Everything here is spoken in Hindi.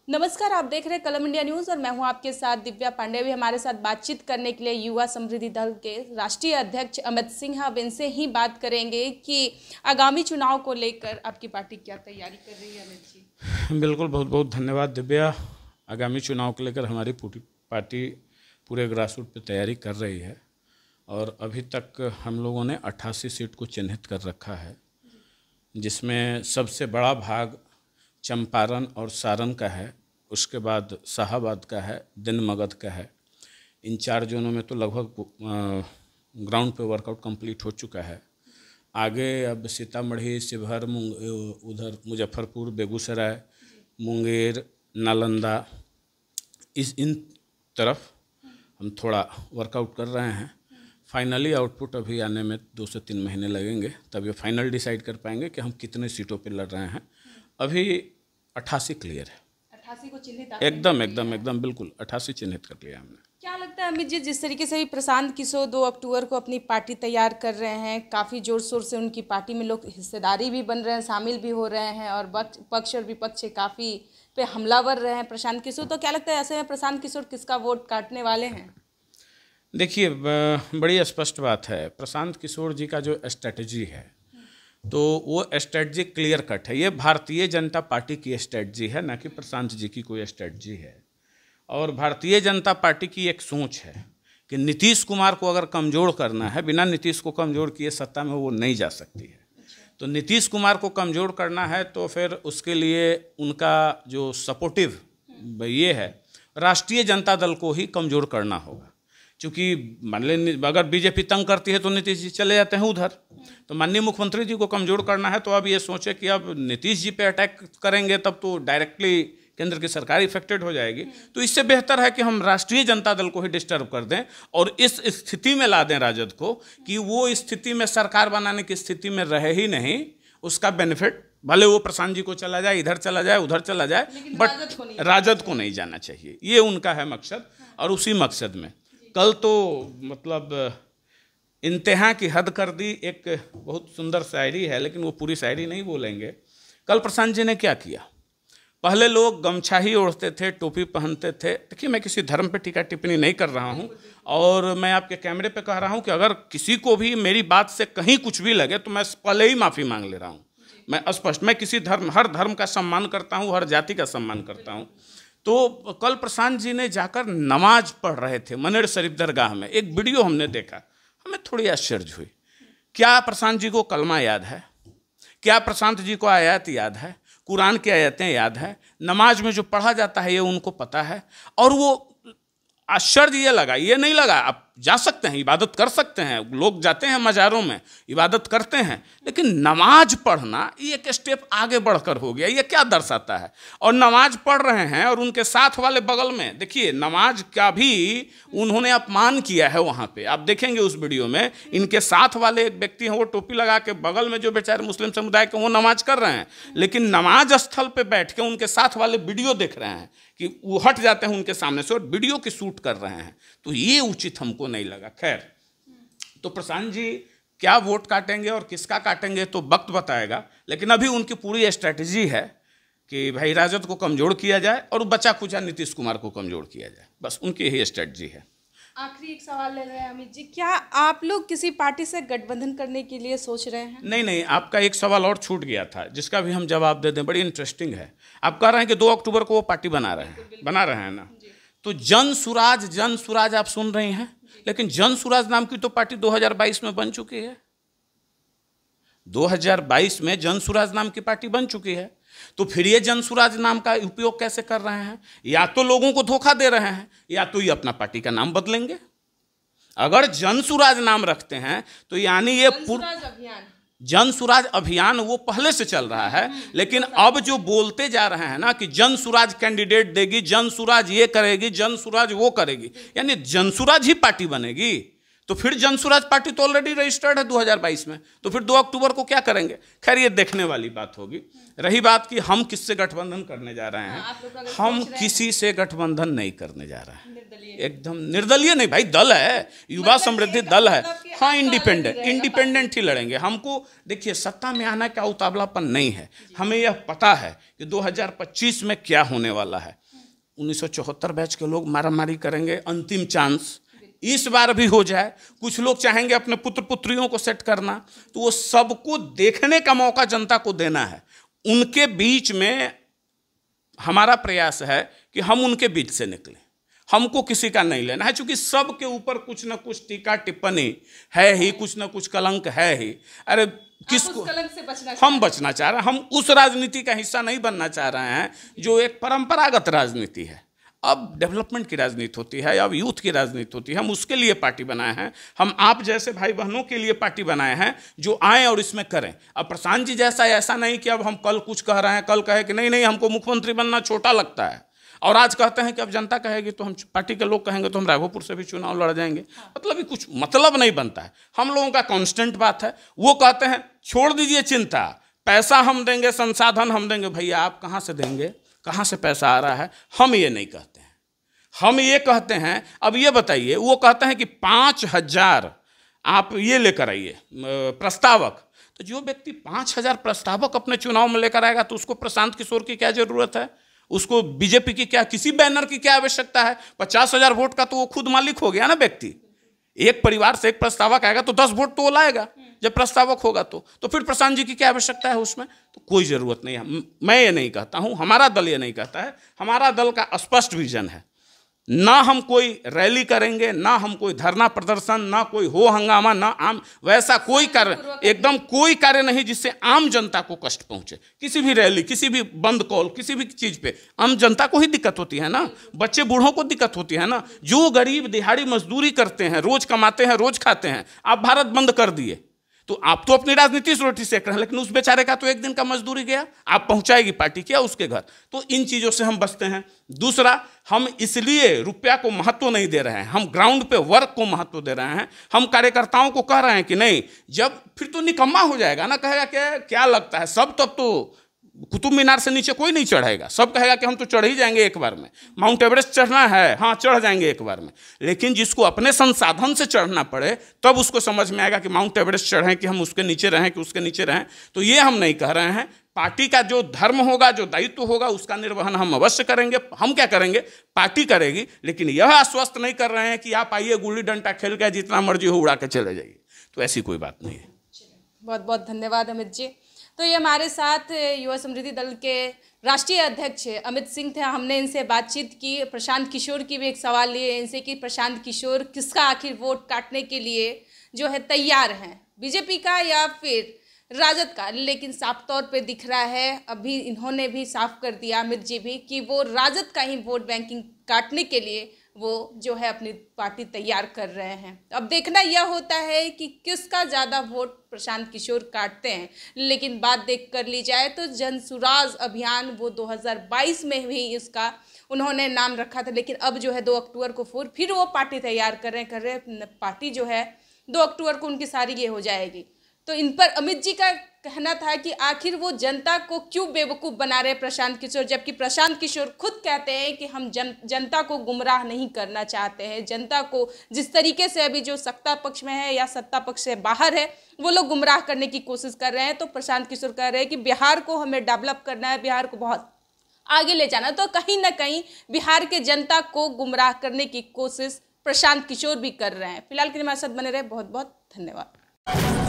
नमस्कार, आप देख रहे हैं कलम इंडिया न्यूज़ और मैं हूं आपके साथ दिव्या पांडे। भी हमारे साथ बातचीत करने के लिए युवा समृद्धि दल के राष्ट्रीय अध्यक्ष अमित सिंह। अब इनसे ही बात करेंगे कि आगामी चुनाव को लेकर आपकी पार्टी क्या तैयारी कर रही है। अमित जी, बिल्कुल, बहुत बहुत धन्यवाद दिव्या। आगामी चुनाव को लेकर हमारी पूरी पार्टी पूरे ग्रासरूट पे तैयारी कर रही है और अभी तक हम लोगों ने 88 सीट को चिन्हित कर रखा है, जिसमें सबसे बड़ा भाग चंपारण और सारण का है, उसके बाद शाहाबाद का है, दिन मगध का है। इन 4 जोनों में तो लगभग ग्राउंड पे वर्कआउट कंप्लीट हो चुका है। आगे अब सीतामढ़ी, शिवहर, उधर मुजफ्फरपुर, बेगूसराय, मुंगेर, नालंदा, इन तरफ हम थोड़ा वर्कआउट कर रहे हैं। फाइनली आउटपुट अभी आने में 2 से 3 महीने लगेंगे, तब ये फाइनल डिसाइड कर पाएंगे कि हम कितने सीटों पे लड़ रहे हैं। अभी 88 क्लियर है। 88 को चिन्हित एकदम बिल्कुल 88 चिन्हित कर लिया हमने। क्या लगता है अमित जी, जिस तरीके से भी प्रशांत किशोर 2 अक्टूबर को अपनी पार्टी तैयार कर रहे हैं, काफ़ी जोर शोर से उनकी पार्टी में लोग हिस्सेदारी भी बन रहे हैं, शामिल भी हो रहे हैं और पक्ष और विपक्ष काफ़ी पे हमलावर रहे हैं प्रशांत किशोर, तो क्या लगता है ऐसे में प्रशांत किशोर किसका वोट काटने वाले हैं? देखिए, बड़ी स्पष्ट बात है। प्रशांत किशोर जी का जो स्ट्रेटजी है तो वो स्ट्रेटजी क्लियर कट है। ये भारतीय जनता पार्टी की स्ट्रेटजी है, ना कि प्रशांत जी की कोई स्ट्रेटजी है। और भारतीय जनता पार्टी की एक सोच है कि नीतीश कुमार को अगर कमज़ोर करना है, बिना नीतीश को कमज़ोर किए सत्ता में वो नहीं जा सकती है। तो नीतीश कुमार को कमज़ोर करना है तो फिर उसके लिए उनका जो सपोर्टिव ये है, राष्ट्रीय जनता दल को ही कमज़ोर करना होगा। क्योंकि मान लें अगर बीजेपी तंग करती है तो नीतीश जी चले जाते हैं उधर। तो माननीय मुख्यमंत्री जी को कमज़ोर करना है तो अब ये सोचे कि अब नीतीश जी पे अटैक करेंगे तब तो डायरेक्टली केंद्र की सरकार इफेक्टेड हो जाएगी। तो इससे बेहतर है कि हम राष्ट्रीय जनता दल को ही डिस्टर्ब कर दें और इस स्थिति में ला दें राजद को कि वो स्थिति में सरकार बनाने की स्थिति में रहे ही नहीं। उसका बेनिफिट भले वो प्रशांत जी को चला जाए, इधर चला जाए, उधर चला जाए, बट राजद को नहीं जाना चाहिए। ये उनका है मकसद। और उसी मकसद में कल तो मतलब इंतहा की हद कर दी। एक बहुत सुंदर शायरी है, लेकिन वो पूरी शायरी नहीं बोलेंगे। कल प्रशांत जी ने क्या किया? पहले लोग गमछा ही ओढ़ते थे, टोपी पहनते थे। देखिए, मैं किसी धर्म पे टीका टिप्पणी नहीं कर रहा हूँ और मैं आपके कैमरे पे कह रहा हूँ कि अगर किसी को भी मेरी बात से कहीं कुछ भी लगे तो मैं पहले ही माफ़ी मांग ले रहा हूँ। मैं स्पष्ट, मैं किसी हर धर्म का सम्मान करता हूँ, हर जाति का सम्मान करता हूँ। तो कल प्रशांत जी ने जाकर नमाज पढ़ रहे थे मनेर शरीफ दरगाह में। एक वीडियो हमने देखा, हमें थोड़ी आश्चर्य हुई। क्या प्रशांत जी को कलमा याद है? क्या प्रशांत जी को आयत याद है? कुरान की आयतें याद है? नमाज में जो पढ़ा जाता है ये उनको पता है। और वो आश्चर्य ये लगा, ये नहीं लगा आप जा सकते हैं, इबादत कर सकते हैं, लोग जाते हैं मज़ारों में इबादत करते हैं, लेकिन नमाज पढ़ना ये एक स्टेप आगे बढ़कर हो गया। ये क्या दर्शाता है? और नमाज पढ़ रहे हैं और उनके साथ वाले बगल में देखिए, नमाज का भी उन्होंने अपमान किया है वहाँ पे। आप देखेंगे उस वीडियो में, इनके साथ वाले एक व्यक्ति हैं, वो टोपी लगा के, बगल में जो बेचारे मुस्लिम समुदाय के वो नमाज कर रहे हैं, लेकिन नमाज स्थल पर बैठ के उनके साथ वाले वीडियो देख रहे हैं कि वो हट जाते हैं उनके सामने से और वीडियो की शूट कर रहे हैं। तो ये उचित हमको नहीं लगा। खैर, तो प्रशांत जी क्या वोट काटेंगे और किसका काटेंगे तो वक्त बताएगा, लेकिन अभी उनकी पूरी स्ट्रैटेजी है कि भाई राजद को कमज़ोर किया जाए और बचा खुचा नीतीश कुमार को कमज़ोर किया जाए। बस उनकी यही स्ट्रैटेजी है। आखिरी एक सवाल ले रहे हैं अमित जी, क्या आप लोग किसी पार्टी से गठबंधन करने के लिए सोच रहे हैं? नहीं, आपका एक सवाल और छूट गया था जिसका भी हम जवाब दे दें। बड़ी इंटरेस्टिंग है। आप कह रहे हैं कि 2 अक्टूबर को वो पार्टी बना रहे हैं ना। तो जन सुराज आप सुन रही हैं, लेकिन जन सुराज नाम की तो पार्टी 2022 में बन चुकी है। 2022 में जन सुराज नाम की पार्टी बन चुकी है। तो फिर ये जन सुराज नाम का उपयोग कैसे कर रहे हैं? या तो लोगों को धोखा दे रहे हैं, या तो ये अपना पार्टी का नाम बदलेंगे। अगर जन सुराज नाम रखते हैं तो यानी ये जन सुराज अभियान वो पहले से चल रहा है, लेकिन अब जो बोलते जा रहे हैं ना कि जन सुराज कैंडिडेट देगी, जन सुराज ये करेगी, जन सुराज वो करेगी, यानी जन सुराज ही पार्टी बनेगी। तो फिर जनसुराज पार्टी तो ऑलरेडी रजिस्टर्ड है 2022 में, तो फिर 2 अक्टूबर को क्या करेंगे? खैर ये देखने वाली बात होगी। रही बात कि हम किससे गठबंधन करने जा रहे हैं, हम किसी से गठबंधन नहीं करने जा रहे हैं। एकदम निर्दलीय नहीं भाई, दल है, युवा समृद्धि दल है। हाँ, इंडिपेंडेंट ही लड़ेंगे। हमको देखिए सत्ता में आना का उतावलापन नहीं है, हमें यह पता है कि 2025 में क्या होने वाला है। 1974 बैच के लोग मारामारी करेंगे, अंतिम चांस इस बार भी हो जाए। कुछ लोग चाहेंगे अपने पुत्र पुत्रियों को सेट करना, तो वो सबको देखने का मौका जनता को देना है। उनके बीच में हमारा प्रयास है कि हम उनके बीच से निकलें, हमको किसी का नहीं लेना है, क्योंकि सबके ऊपर कुछ ना कुछ टीका टिप्पणी है ही, कुछ ना कुछ कलंक है ही। अरे किसको हम बचना चाह रहे हैं, हम उस राजनीति का हिस्सा नहीं बनना चाह रहे हैं जो एक परंपरागत राजनीति है। अब डेवलपमेंट की राजनीति होती है, अब यूथ की राजनीति होती है। हम उसके लिए पार्टी बनाए हैं, हम आप जैसे भाई बहनों के लिए पार्टी बनाए हैं जो आए और इसमें करें। अब प्रशांत जी जैसा ऐसा नहीं कि अब हम कल कुछ कह रहे हैं, कल कहे कि नहीं हमको मुख्यमंत्री बनना छोटा लगता है, और आज कहते हैं कि अब जनता कहेगी तो हम, पार्टी के लोग कहेंगे तो हम राघोपुर से भी चुनाव लड़ जाएंगे। मतलब ये कुछ मतलब नहीं बनता है। हम लोगों का कांस्टेंट बात है, वो कहते हैं छोड़ दीजिए चिंता, पैसा हम देंगे, संसाधन हम देंगे। भैया आप कहाँ से देंगे, कहाँ से पैसा आ रहा है? हम ये नहीं कहते हैं, हम ये कहते हैं अब ये बताइए, वो कहते हैं कि 5000 आप ये लेकर आइए प्रस्तावक। तो जो व्यक्ति 5000 प्रस्तावक अपने चुनाव में लेकर आएगा तो उसको प्रशांत किशोर की क्या जरूरत है, उसको बीजेपी की क्या, किसी बैनर की क्या आवश्यकता है? 50,000 वोट का तो वो खुद मालिक हो गया ना व्यक्ति। एक परिवार से एक प्रस्तावक आएगा तो 10 वोट तो वो लाएगा जब प्रस्तावक होगा। तो फिर प्रशांत जी की क्या आवश्यकता है उसमें? तो कोई ज़रूरत नहीं है। मैं ये नहीं कहता हूँ, हमारा दल ये नहीं कहता है। हमारा दल का स्पष्ट विजन है, ना हम कोई रैली करेंगे, ना हम कोई धरना प्रदर्शन, ना कोई हो हंगामा, ना आम वैसा कोई कार्य, एकदम कोई कार्य नहीं जिससे आम जनता को कष्ट पहुंचे। किसी भी रैली, किसी भी बंद कॉल, किसी भी चीज़ पे आम जनता को ही दिक्कत होती है ना, बच्चे बूढ़ों को दिक्कत होती है ना। जो गरीब दिहाड़ी मजदूरी करते हैं, रोज कमाते हैं, रोज खाते हैं, आप भारत बंद कर दिए तो आप तो अपनी राजनीति रोटी सेक रहे हैं, लेकिन उस बेचारे का तो एक दिन का मजदूरी गया, आप पहुंचाएगी पार्टी क्या उसके घर? तो इन चीज़ों से हम बचते हैं। दूसरा, हम इसलिए रुपया को महत्व नहीं दे रहे हैं, हम ग्राउंड पे वर्क को महत्व दे रहे हैं। हम कार्यकर्ताओं को कह रहे हैं कि नहीं, जब फिर तो निकम्मा हो जाएगा ना, कहेगा कि क्या लगता है सब, तब तो कुतुब मीनार से नीचे कोई नहीं चढ़ेगा, सब कहेगा कि हम तो चढ़ ही जाएंगे एक बार में। माउंट एवरेस्ट चढ़ना है, हाँ चढ़ जाएंगे एक बार में। लेकिन जिसको अपने संसाधन से चढ़ना पड़े तब उसको समझ में आएगा कि माउंट एवरेस्ट चढ़ें कि हम उसके नीचे रहें, कि उसके नीचे रहें। तो ये हम नहीं कह रहे हैं। पार्टी का जो धर्म होगा, जो दायित्व होगा, उसका निर्वहन हम अवश्य करेंगे। हम क्या करेंगे, पार्टी करेगी। लेकिन यह आश्वस्त नहीं कर रहे हैं कि आप आइए गुल्ली डंडा खेल के जितना मर्जी हो उड़ा के चले जाइए, तो ऐसी कोई बात नहीं है। बहुत बहुत धन्यवाद अमित जी। तो ये हमारे साथ युवा समृद्धि दल के राष्ट्रीय अध्यक्ष अमित सिंह थे। हमने इनसे बातचीत की। प्रशांत किशोर की भी एक सवाल लिए इनसे कि प्रशांत किशोर किसका आखिर वोट काटने के लिए जो है तैयार हैं, बीजेपी का या फिर राजद का? लेकिन साफ तौर पे दिख रहा है, अभी इन्होंने भी साफ कर दिया अमित जी भी, कि वो राजद का ही वोट बैंकिंग काटने के लिए वो जो है अपनी पार्टी तैयार कर रहे हैं। अब देखना यह होता है कि किसका ज़्यादा वोट प्रशांत किशोर काटते हैं। लेकिन बात देख कर ली जाए तो जनसुराज अभियान वो 2022 में भी इसका उन्होंने नाम रखा था, लेकिन अब जो है 2 अक्टूबर को फिर वो पार्टी तैयार कर रहे पार्टी जो है 2 अक्टूबर को उनकी सारी ये हो जाएगी। तो इन पर अमित जी का कहना था कि आखिर वो जनता को क्यों बेवकूफ़ बना रहे प्रशांत किशोर, जबकि प्रशांत किशोर खुद कहते हैं कि हम जनता को गुमराह नहीं करना चाहते हैं। जनता को जिस तरीके से अभी जो सत्ता पक्ष में है या सत्ता पक्ष से बाहर है वो लोग गुमराह करने की कोशिश कर रहे हैं। तो प्रशांत किशोर कह रहे हैं कि बिहार को हमें डेवलप करना है, बिहार को बहुत आगे ले जाना। तो कहीं ना कहीं बिहार के जनता को गुमराह करने की कोशिश प्रशांत किशोर भी कर रहे हैं। फिलहाल के लिए हमारे साथ बने रहे, बहुत बहुत धन्यवाद।